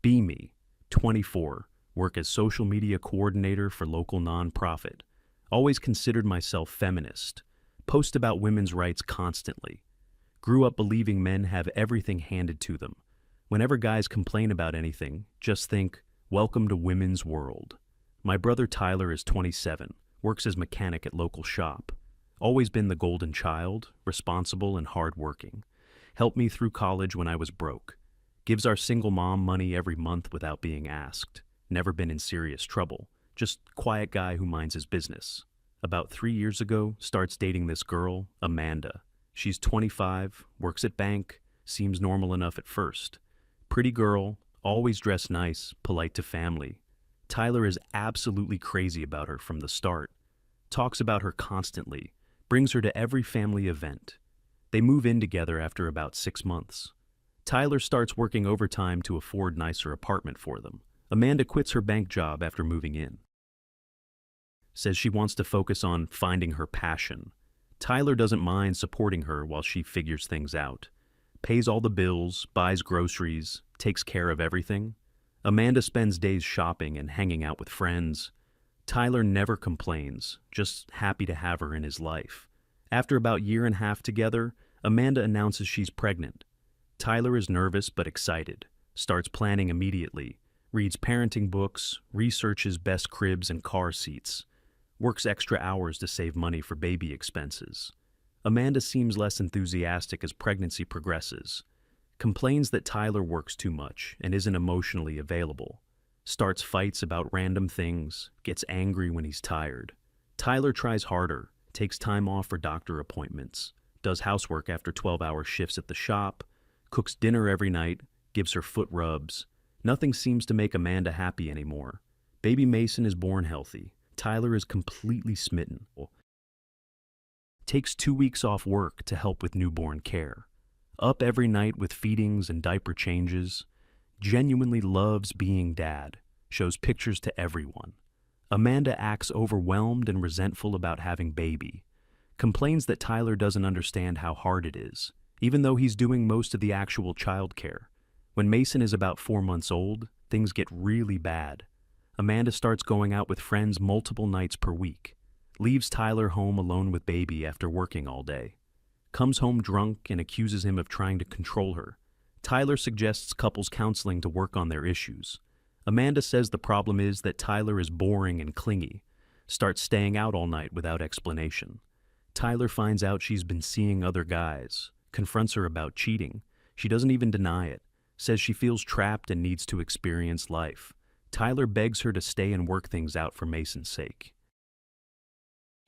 Me, 24, work as social media coordinator for local nonprofit. Always considered myself feminist. Post about women's rights constantly. Grew up believing men have everything handed to them. Whenever guys complain about anything, just think, welcome to women's world. My brother Tyler is 27, works as mechanic at local shop. Always been the golden child, responsible and hardworking. Helped me through college when I was broke. Gives our single mom money every month without being asked. Never been in serious trouble. Just quiet guy who minds his business. About 3 years ago, starts dating this girl, Amanda. She's 25, works at bank, seems normal enough at first. Pretty girl, always dressed nice, polite to family. Tyler is absolutely crazy about her from the start. Talks about her constantly, brings her to every family event. They move in together after about 6 months. Tyler starts working overtime to afford nicer apartment for them. Amanda quits her bank job after moving in. Says she wants to focus on finding her passion. Tyler doesn't mind supporting her while she figures things out. Pays all the bills, buys groceries, takes care of everything. Amanda spends days shopping and hanging out with friends. Tyler never complains, just happy to have her in his life. After about a year and a half together, Amanda announces she's pregnant. Tyler is nervous but excited, starts planning immediately, reads parenting books, researches best cribs and car seats, works extra hours to save money for baby expenses. Amanda seems less enthusiastic as pregnancy progresses, complains that Tyler works too much and isn't emotionally available, starts fights about random things, gets angry when he's tired. Tyler tries harder, takes time off for doctor appointments, does housework after 12-hour shifts at the shop, cooks dinner every night, gives her foot rubs. Nothing seems to make Amanda happy anymore. Baby Mason is born healthy. Tyler is completely smitten. Takes 2 weeks off work to help with newborn care. Up every night with feedings and diaper changes. Genuinely loves being dad. Shows pictures to everyone. Amanda acts overwhelmed and resentful about having baby. Complains that Tyler doesn't understand how hard it is, even though he's doing most of the actual childcare. When Mason is about 4 months old, things get really bad. Amanda starts going out with friends multiple nights per week. Leaves Tyler home alone with baby after working all day. Comes home drunk and accuses him of trying to control her. Tyler suggests couples counseling to work on their issues. Amanda says the problem is that Tyler is boring and clingy. Starts staying out all night without explanation. Tyler finds out she's been seeing other guys. Confronts her about cheating. She doesn't even deny it. Says she feels trapped and needs to experience life. Tyler begs her to stay and work things out for Mason's sake.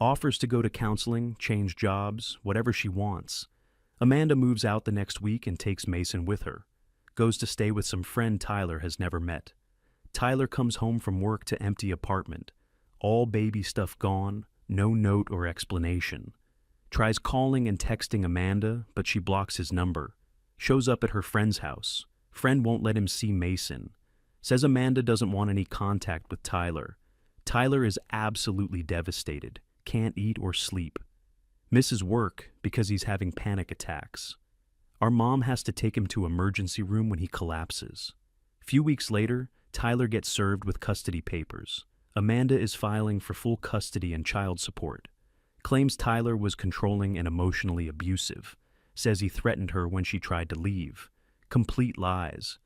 Offers to go to counseling, change jobs, whatever she wants. Amanda moves out the next week and takes Mason with her. Goes to stay with some friend Tyler has never met. Tyler comes home from work to empty apartment. All baby stuff gone, no note or explanation. Tries calling and texting Amanda, but she blocks his number. Shows up at her friend's house. Friend won't let him see Mason. Says Amanda doesn't want any contact with Tyler. Tyler is absolutely devastated, can't eat or sleep. Misses work because he's having panic attacks. Our mom has to take him to emergency room when he collapses. Few weeks later, Tyler gets served with custody papers. Amanda is filing for full custody and child support. Claims Tyler was controlling and emotionally abusive. Says he threatened her when she tried to leave. Complete lies.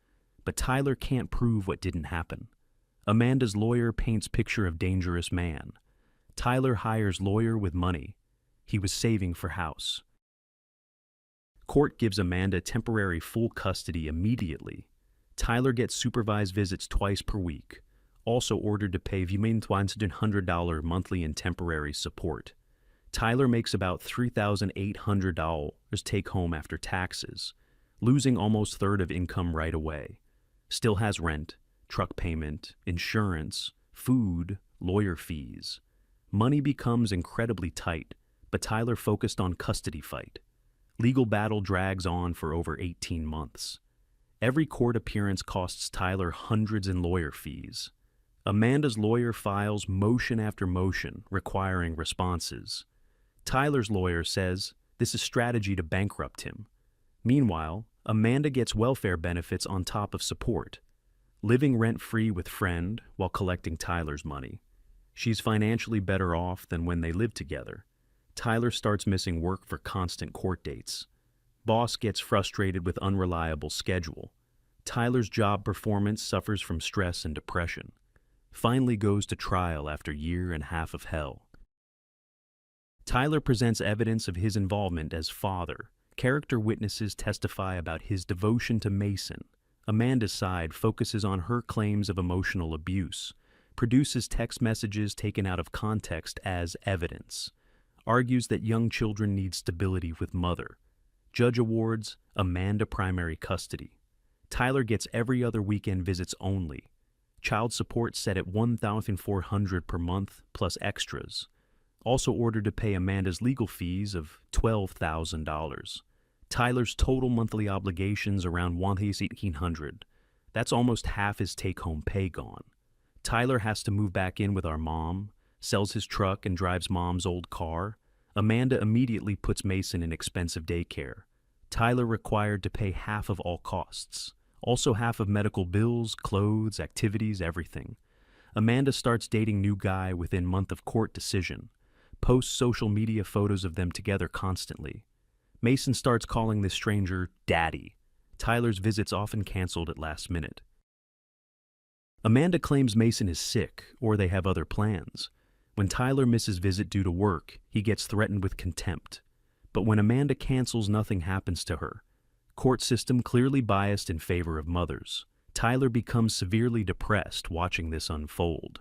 But Tyler can't prove what didn't happen. Amanda's lawyer paints picture of dangerous man. Tyler hires lawyer with money. He was saving for house. Court gives Amanda temporary full custody immediately. Tyler gets supervised visits twice per week. Also ordered to pay $1,100 monthly in temporary support. Tyler makes about $3,800 take home after taxes, losing almost a third of income right away. Still has rent, truck payment, insurance, food, lawyer fees. Money becomes incredibly tight, but Tyler focused on custody fight. Legal battle drags on for over 18 months. Every court appearance costs Tyler hundreds in lawyer fees. Amanda's lawyer files motion after motion requiring responses. Tyler's lawyer says this is strategy to bankrupt him. Meanwhile, Amanda gets welfare benefits on top of support. living rent-free with friend while collecting Tyler's money. She's financially better off than when they lived together. Tyler starts missing work for constant court dates. Boss gets frustrated with unreliable schedule. Tyler's job performance suffers from stress and depression. Finally goes to trial after year and a half of hell. Tyler presents evidence of his involvement as father. Character witnesses testify about his devotion to Mason. Amanda's side focuses on her claims of emotional abuse, produces text messages taken out of context as evidence, argues that young children need stability with mother. Judge awards Amanda primary custody. Tyler gets every other weekend visits only. Child support set at $1,400 per month plus extras. Also ordered to pay Amanda's legal fees of $12,000. Tyler's total monthly obligations around $1,800. That's almost half his take-home pay gone. Tyler has to move back in with our mom, sells his truck and drives mom's old car. Amanda immediately puts Mason in expensive daycare. Tyler required to pay half of all costs. Also half of medical bills, clothes, activities, everything. Amanda starts dating new guy within month of court decision. Posts social media photos of them together constantly. Mason starts calling this stranger Daddy. Tyler's visits often canceled at last minute. Amanda claims Mason is sick or they have other plans. When Tyler misses visit due to work, he gets threatened with contempt. But when Amanda cancels, nothing happens to her. Court system clearly biased in favor of mothers. Tyler becomes severely depressed watching this unfold.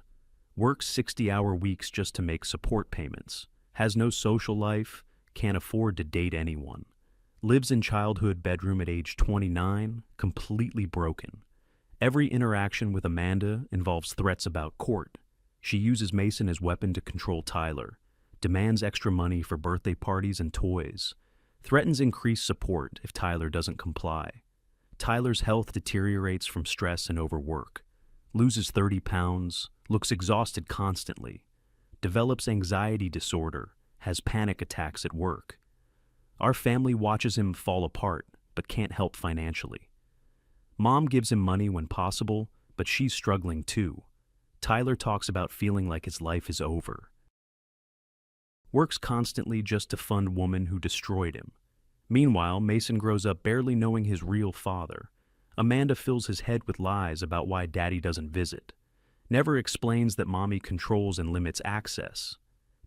Works 60-hour weeks just to make support payments. Has no social life. Can't afford to date anyone. Lives in childhood bedroom at age 29, completely broken. Every interaction with Amanda involves threats about court. She uses Mason as weapon to control Tyler. Demands extra money for birthday parties and toys. Threatens increased support if Tyler doesn't comply. Tyler's health deteriorates from stress and overwork. Loses 30 pounds, looks exhausted constantly. Develops anxiety disorder. Has panic attacks at work. Our family watches him fall apart, but can't help financially. Mom gives him money when possible, but she's struggling too. Tyler talks about feeling like his life is over. Works constantly just to fund woman who destroyed him. Meanwhile, Mason grows up barely knowing his real father. Amanda fills his head with lies about why daddy doesn't visit. Never explains that mommy controls and limits access.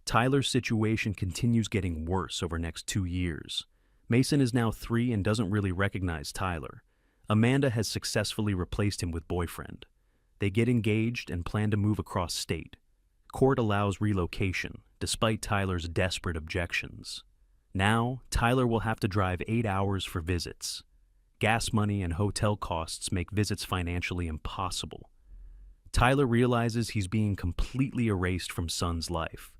Tyler's situation continues getting worse over next 2 years. Mason is now 3 and doesn't really recognize Tyler. Amanda has successfully replaced him with boyfriend. They get engaged and plan to move across state. Court allows relocation, despite Tyler's desperate objections. Now, Tyler will have to drive 8 hours for visits. Gas money and hotel costs make visits financially impossible. Tyler realizes he's being completely erased from son's life,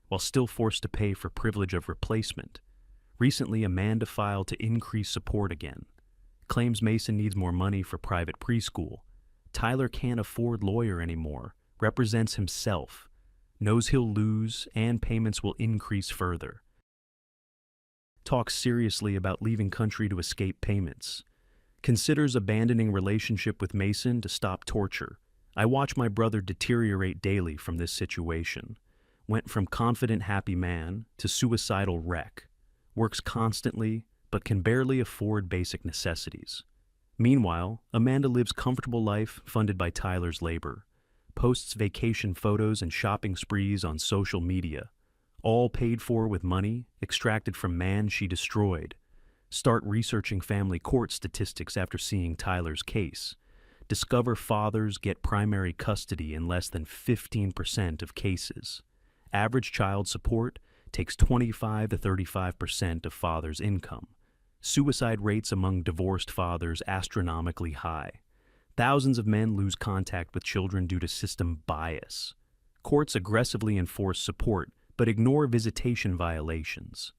while still forced to pay for privilege of replacement. Recently, Amanda filed to increase support again. Claims Mason needs more money for private preschool. Tyler can't afford lawyer anymore, represents himself, knows he'll lose, and payments will increase further. Talks seriously about leaving country to escape payments. Considers abandoning relationship with Mason to stop torture. I watch my brother deteriorate daily from this situation. Went from confident, happy man to suicidal wreck. Works constantly, but can barely afford basic necessities. Meanwhile, Amanda lives comfortable life funded by Tyler's labor. Posts vacation photos and shopping sprees on social media. All paid for with money extracted from man she destroyed. Start researching family court statistics after seeing Tyler's case. Discover fathers get primary custody in less than 15% of cases. Average child support takes 25 to 35% of father's income. Suicide rates among divorced fathers astronomically high. Thousands of men lose contact with children due to system bias. Courts aggressively enforce support, but ignore visitation violations.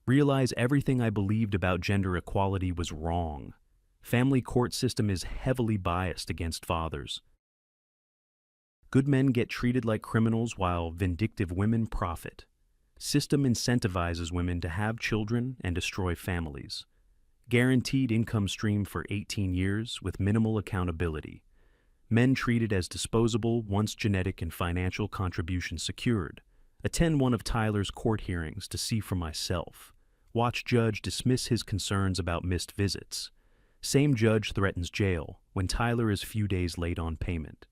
Realize everything I believed about gender equality was wrong. Family court system is heavily biased against fathers. Good men get treated like criminals while vindictive women profit. System incentivizes women to have children and destroy families. Guaranteed income stream for 18 years with minimal accountability. Men treated as disposable once genetic and financial contributions secured. Attend one of Tyler's court hearings to see for myself. Watch judge dismiss his concerns about missed visits. Same judge threatens jail when Tyler is few days late on payment.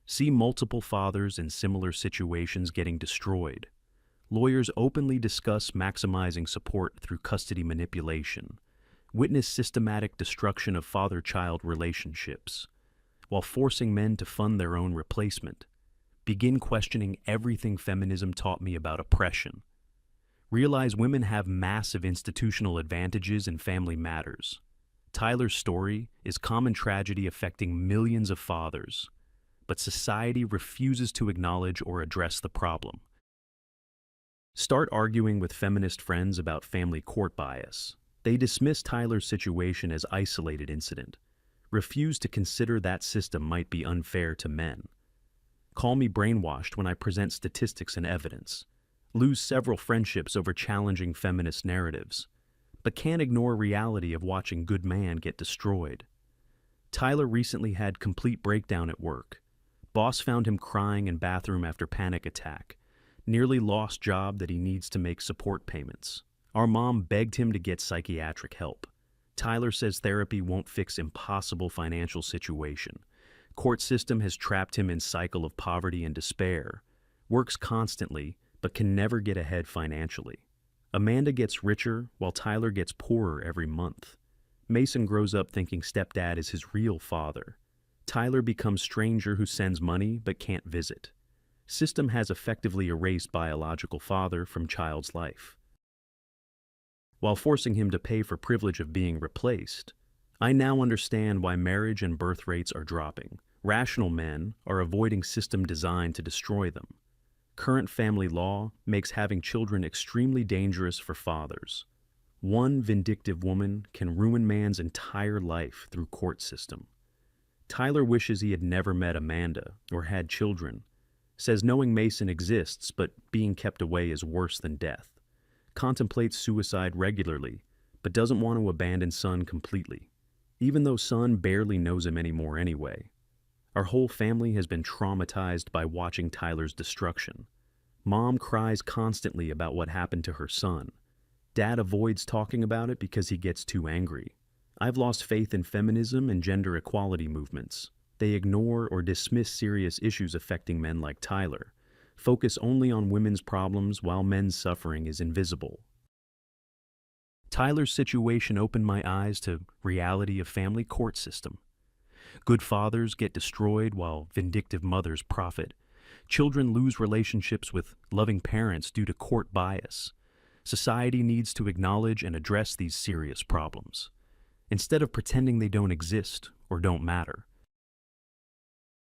See multiple fathers in similar situations getting destroyed. Lawyers openly discuss maximizing support through custody manipulation. Witness systematic destruction of father-child relationships, while forcing men to fund their own replacement. Begin questioning everything feminism taught me about oppression. Realize women have massive institutional advantages in family matters. Tyler's story is common tragedy affecting millions of fathers, but society refuses to acknowledge or address the problem. Start arguing with feminist friends about family court bias. They dismiss Tyler's situation as isolated incident. Refuse to consider that system might be unfair to men. Call me brainwashed when I present statistics and evidence. Lose several friendships over challenging feminist narratives, but can't ignore reality of watching good man get destroyed. Tyler recently had complete breakdown at work. Boss found him crying in bathroom after panic attack. Nearly lost job that he needs to make support payments. Our mom begged him to get psychiatric help. Tyler says therapy won't fix impossible financial situation. Court system has trapped him in cycle of poverty and despair. Works constantly, but can never get ahead financially. Amanda gets richer while Tyler gets poorer every month. Mason grows up thinking stepdad is his real father. Tyler becomes stranger who sends money but can't visit. System has effectively erased biological father from child's life, while forcing him to pay for privilege of being replaced. I now understand why marriage and birth rates are dropping. Rational men are avoiding system designed to destroy them. Current family law makes having children extremely dangerous for fathers. One vindictive woman can ruin man's entire life through court system. Tyler wishes he had never met Amanda or had children. Says knowing Mason exists but being kept away is worse than death. Contemplates suicide regularly, but doesn't want to abandon son completely, even though son barely knows him anymore anyway. Our whole family has been traumatized by watching Tyler's destruction. Mom cries constantly about what happened to her son. Dad avoids talking about it because he gets too angry. I've lost faith in feminism and gender equality movements. They ignore or dismiss serious issues affecting men like Tyler. Focus only on women's problems while men's suffering is invisible. Tyler's situation opened my eyes to reality of family court system. Good fathers get destroyed while vindictive mothers profit. Children lose relationships with loving parents due to court bias. Society needs to acknowledge and address these serious problems, instead of pretending they don't exist or don't matter.